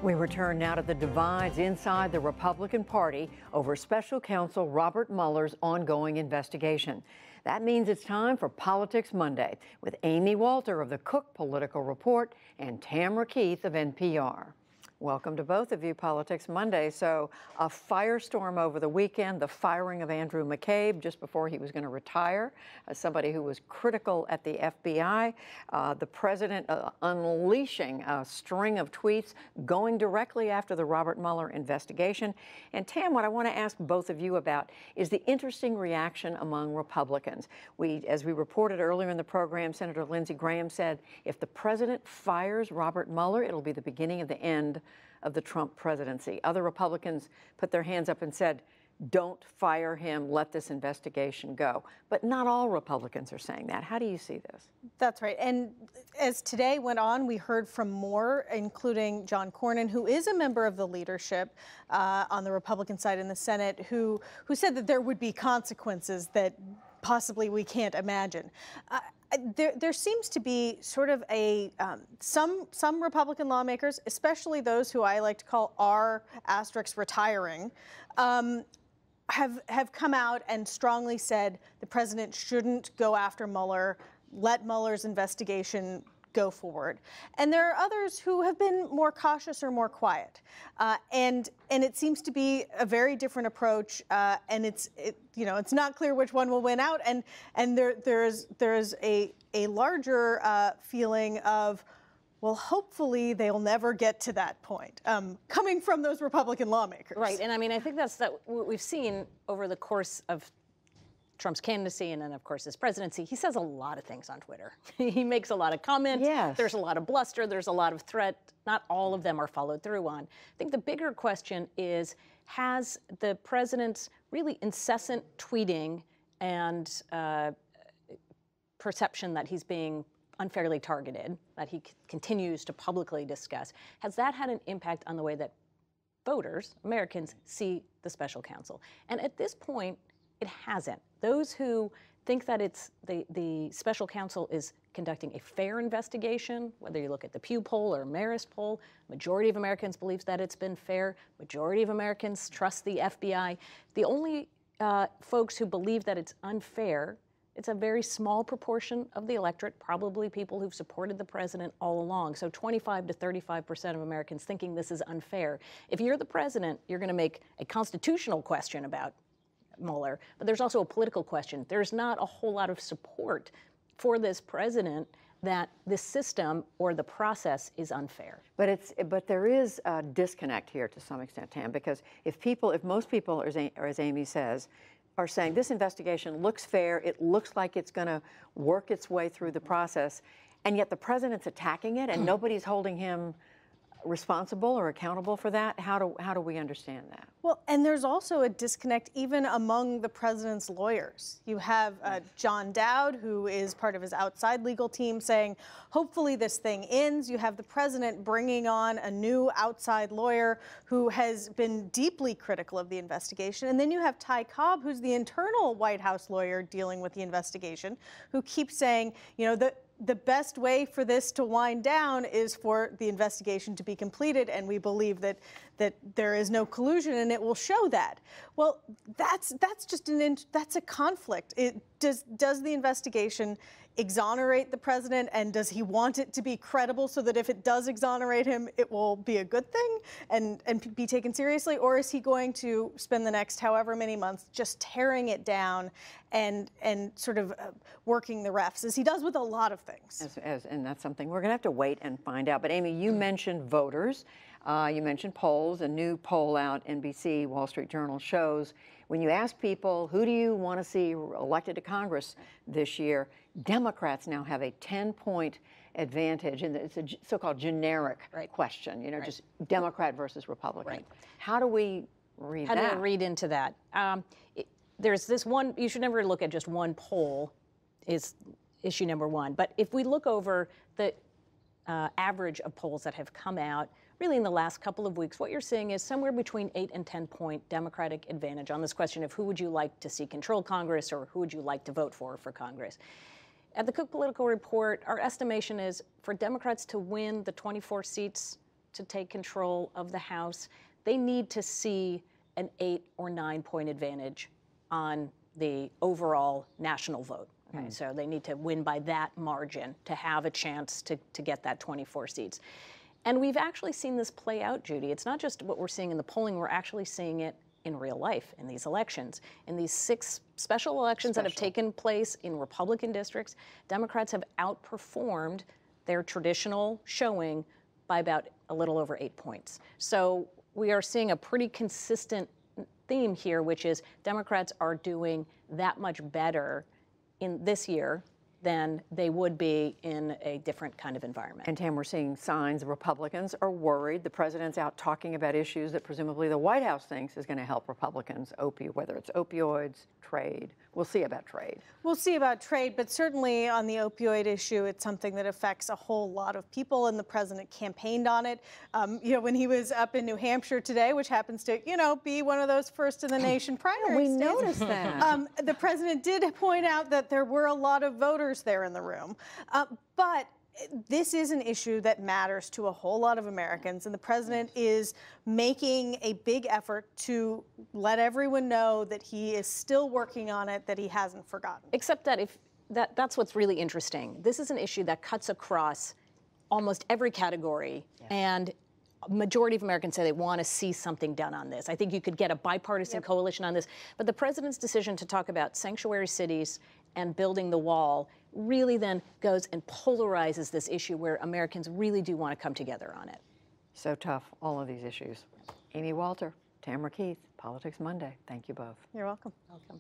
We return now to the divides inside the Republican Party over Special Counsel Robert Mueller's ongoing investigation. That means it's time for Politics Monday with Amy Walter of the Cook Political Report and Tamara Keith of NPR. Welcome to both of you, Politics Monday. So a firestorm over the weekend, the firing of Andrew McCabe just before he was going to retire, as somebody who was critical at the FBI, the president unleashing a string of tweets going directly after the Robert Mueller investigation. And Tam, what I want to ask both of you about is the interesting reaction among Republicans. As we reported earlier in the program, Senator Lindsey Graham said, if the president fires Robert Mueller, it'll be the beginning of the end of the Trump presidency. Other Republicans put their hands up and said, don't fire him, let this investigation go. But not all Republicans are saying that. How do you see this? That's right. And as today went on, we heard from more, including John Cornyn, who is a member of the leadership on the Republican side in the Senate, who said that there would be consequences that possibly we can't imagine. There seems to be sort of a some Republican lawmakers, especially those who I like to call R asterisk retiring, have come out and strongly said the president shouldn't go after Mueller, let Mueller's investigation go forward. And there are others who have been more cautious or more quiet. And it seems to be a very different approach. And it's not clear which one will win out. And there's a larger feeling of, well, hopefully they'll never get to that point, coming from those Republican lawmakers. Right. And I mean, I think that's what we've seen over the course of Trump's candidacy and then, of course, his presidency. He says a lot of things on Twitter. He makes a lot of comments. Yes. There's a lot of bluster. There's a lot of threat. Not all of them are followed through on. I think the bigger question is, has the president's really incessant tweeting and perception that he's being unfairly targeted, that he continues to publicly discuss, has that had an impact on the way that voters, Americans, see the special counsel? And at this point, it hasn't. Those who think that it's the special counsel is conducting a fair investigation, whether you look at the Pew poll or Marist poll, majority of Americans believes that it's been fair. Majority of Americans trust the FBI. The only folks who believe that it's unfair, it's a very small proportion of the electorate, probably people who've supported the president all along. So 25 to 35% of Americans thinking this is unfair. If you're the president, you're going to make a constitutional question about Mueller, but there's also a political question. There's not a whole lot of support for this president that this system or the process is unfair. But there is a disconnect here to some extent, Tam, because if most people, or as Amy says, are saying this investigation looks fair, it looks like it's going to work its way through the process, and yet the president's attacking it and nobody's holding him responsible or accountable for that? How do we understand that? Well, and there's also a disconnect even among the president's lawyers. You have John Dowd, who is part of his outside legal team, saying, hopefully this thing ends. You have the president bringing on a new outside lawyer who has been deeply critical of the investigation. And then you have Ty Cobb, who's the internal White House lawyer dealing with the investigation, who keeps saying, the best way for this to wind down is for the investigation to be completed, and we believe that there is no collusion, and it will show that. Well, that's a conflict. Does the investigation exonerate the president, and does he want it to be credible so that if it does exonerate him, it will be a good thing and be taken seriously? Or is he going to spend the next however many months just tearing it down and sort of working the refs, as he does with a lot of things? And that's something we're going to have to wait and find out. But Amy, you mentioned voters. You mentioned polls. A new poll out, NBC, Wall Street Journal, shows when you ask people, who do you want to see elected to Congress this year, Democrats now have a 10-point advantage. And it's a so-called generic question, just Democrat versus Republican. Right. How do we read that? How do we read into that? There's this one, you should never look at just one poll is issue number one. But if we look over the average of polls that have come out, really in the last couple of weeks, what you're seeing is somewhere between 8 and 10-point Democratic advantage on this question of who would you like to see control Congress or who would you like to vote for Congress. At the Cook Political Report, our estimation is for Democrats to win the 24 seats to take control of the House, they need to see an 8 or 9 point advantage on the overall national vote. Okay, so they need to win by that margin to have a chance to get that 24 seats. And we've actually seen this play out, Judy. It's not just what we're seeing in the polling, we're actually seeing it in real life in these elections. In these 6 special elections that have taken place in Republican districts, Democrats have outperformed their traditional showing by about a little over 8 points. So we are seeing a pretty consistent theme here, which is Democrats are doing that much better in this year than they would be in a different kind of environment. And Tam, we're seeing signs Republicans are worried. The president's out talking about issues that presumably the White House thinks is going to help Republicans, whether it's opioids, trade. We'll see about trade. We'll see about trade, but certainly on the opioid issue, it's something that affects a whole lot of people, and the president campaigned on it. When he was up in New Hampshire today, which happens to, be one of those first in the nation primary we states, noticed that. the president did point out that there were a lot of voters there in the room, but this is an issue that matters to a whole lot of Americans, and the president is making a big effort to let everyone know that he is still working on it, that he hasn't forgotten. Except that that's what's really interesting. This is an issue that cuts across almost every category, and a majority of Americans say they want to see something done on this. I think you could get a bipartisan coalition on this, but the president's decision to talk about sanctuary cities and building the wall really then goes and polarizes this issue where Americans really do want to come together on it. So tough, all of these issues. Amy Walter, Tamara Keith, Politics Monday. Thank you both. You're welcome. Welcome.